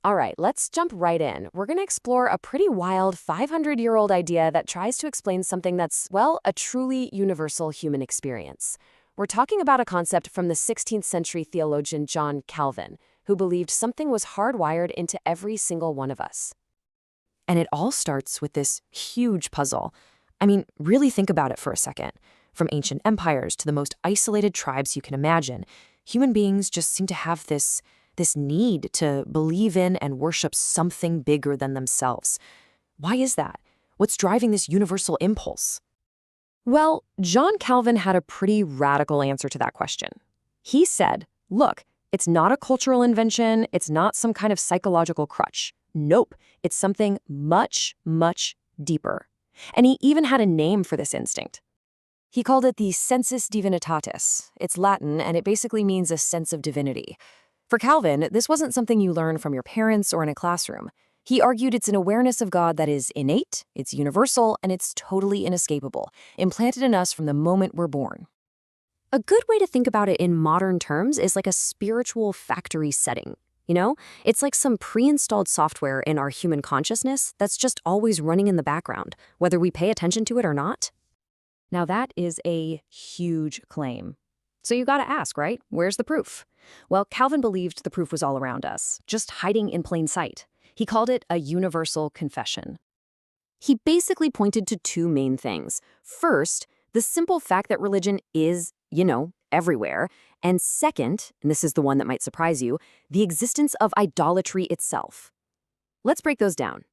All right, let's jump right in. We're going to explore a pretty wild 500-year-old idea that tries to explain something that's, well, a truly universal human experience. We're talking about a concept from the 16th century theologian John Calvin, who believed something was hardwired into every single one of us. And it all starts with this huge puzzle. I mean, really think about it for a second. From ancient empires to the most isolated tribes you can imagine, human beings just seem to have this need to believe in and worship something bigger than themselves. Why is that? What's driving this universal impulse? Well, John Calvin had a pretty radical answer to that question. He said, look, it's not a cultural invention, it's not some kind of psychological crutch. Nope, it's something much, much deeper. And he even had a name for this instinct. He called it the sensus divinitatis. It's Latin, and it basically means a sense of divinity. For Calvin, this wasn't something you learn from your parents or in a classroom. He argued it's an awareness of God that is innate, it's universal, and it's totally inescapable, implanted in us from the moment we're born. A good way to think about it in modern terms is like a spiritual factory setting. You know, it's like some pre-installed software in our human consciousness that's just always running in the background, whether we pay attention to it or not. Now that is a huge claim. So you gotta ask, right? Where's the proof? Well, Calvin believed the proof was all around us, just hiding in plain sight. He called it a universal confession. He basically pointed to two main things. First, the simple fact that religion is, everywhere. And second, and this is the one that might surprise you, the existence of idolatry itself. Let's break those down.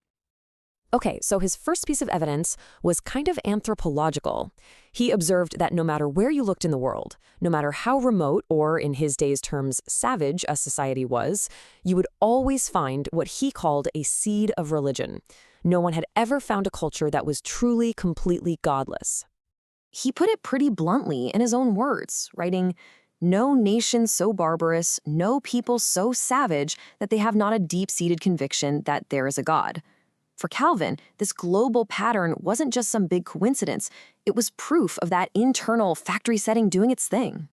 Okay, so his first piece of evidence was kind of anthropological. He observed that no matter where you looked in the world, no matter how remote or, in his day's terms, savage a society was, you would always find what he called a seed of religion. No one had ever found a culture that was truly, completely godless. He put it pretty bluntly in his own words, writing, "No nation so barbarous, no people so savage that they have not a deep-seated conviction that there is a God." For Calvin, this global pattern wasn't just some big coincidence. It was proof of that internal factory setting doing its thing.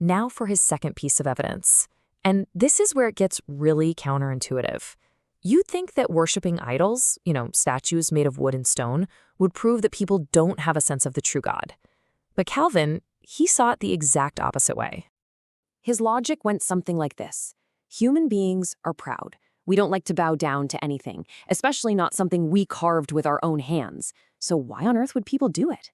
Now for his second piece of evidence. And this is where it gets really counterintuitive. You'd think that worshiping idols, statues made of wood and stone, would prove that people don't have a sense of the true God. But Calvin, he saw it the exact opposite way. His logic went something like this. Human beings are proud. We don't like to bow down to anything, especially not something we carved with our own hands. So why on earth would people do it?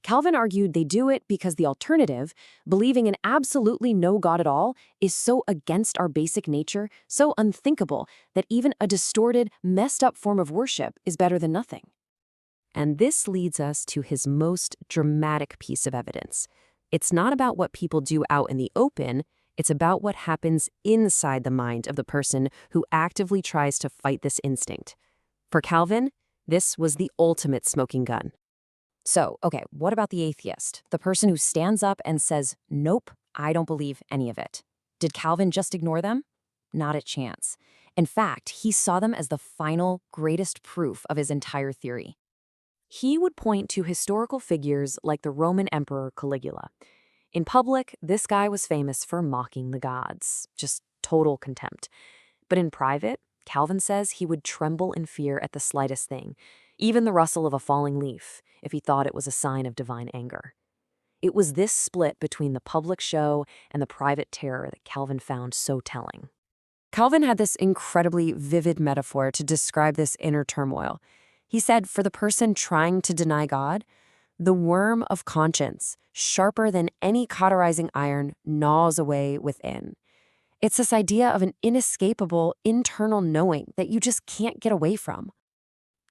Calvin argued they do it because the alternative, believing in absolutely no God at all, is so against our basic nature, so unthinkable, that even a distorted, messed up form of worship is better than nothing. And this leads us to his most dramatic piece of evidence. It's not about what people do out in the open, it's about what happens inside the mind of the person who actively tries to fight this instinct. For Calvin, this was the ultimate smoking gun. So, okay, what about the atheist? The person who stands up and says, "Nope, I don't believe any of it." Did Calvin just ignore them? Not a chance. In fact, he saw them as the final, greatest proof of his entire theory. He would point to historical figures like the Roman Emperor Caligula. In public, this guy was famous for mocking the gods, just total contempt. But in private, Calvin says he would tremble in fear at the slightest thing, even the rustle of a falling leaf, if he thought it was a sign of divine anger. It was this split between the public show and the private terror that Calvin found so telling. Calvin had this incredibly vivid metaphor to describe this inner turmoil. He said, for the person trying to deny God, the worm of conscience, sharper than any cauterizing iron, gnaws away within. It's this idea of an inescapable internal knowing that you just can't get away from.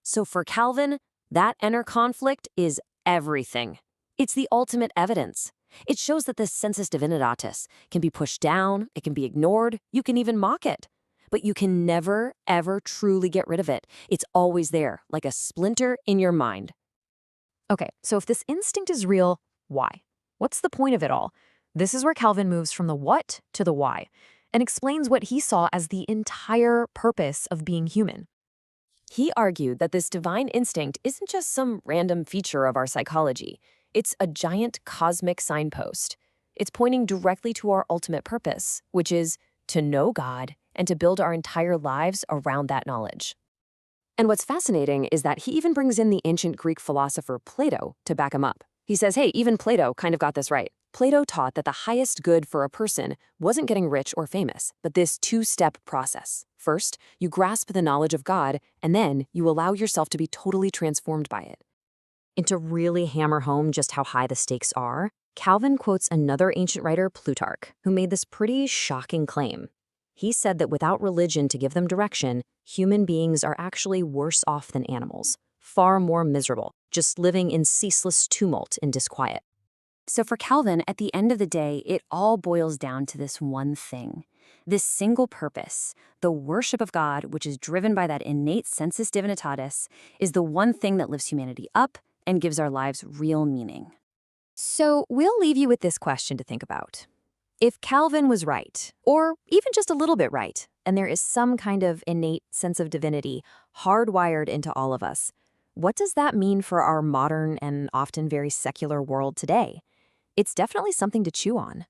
So for Calvin, that inner conflict is everything. It's the ultimate evidence. It shows that this sensus divinitatis can be pushed down, it can be ignored, you can even mock it. But you can never, ever truly get rid of it. It's always there, like a splinter in your mind. Okay, so if this instinct is real, why? What's the point of it all? This is where Calvin moves from the what to the why, and explains what he saw as the entire purpose of being human. He argued that this divine instinct isn't just some random feature of our psychology. It's a giant cosmic signpost. It's pointing directly to our ultimate purpose, which is to know God and to build our entire lives around that knowledge. And what's fascinating is that he even brings in the ancient Greek philosopher Plato to back him up. He says, hey, even Plato kind of got this right. Plato taught that the highest good for a person wasn't getting rich or famous, but this two-step process. First, you grasp the knowledge of God, and then you allow yourself to be totally transformed by it. And to really hammer home just how high the stakes are, Calvin quotes another ancient writer, Plutarch, who made this pretty shocking claim. He said that without religion to give them direction, human beings are actually worse off than animals, far more miserable, just living in ceaseless tumult and disquiet. So for Calvin, at the end of the day, it all boils down to this one thing, this single purpose. The worship of God, which is driven by that innate sensus divinitatis, is the one thing that lifts humanity up and gives our lives real meaning. So we'll leave you with this question to think about. If Calvin was right, or even just a little bit right, and there is some kind of innate sense of divinity hardwired into all of us, what does that mean for our modern and often very secular world today? It's definitely something to chew on.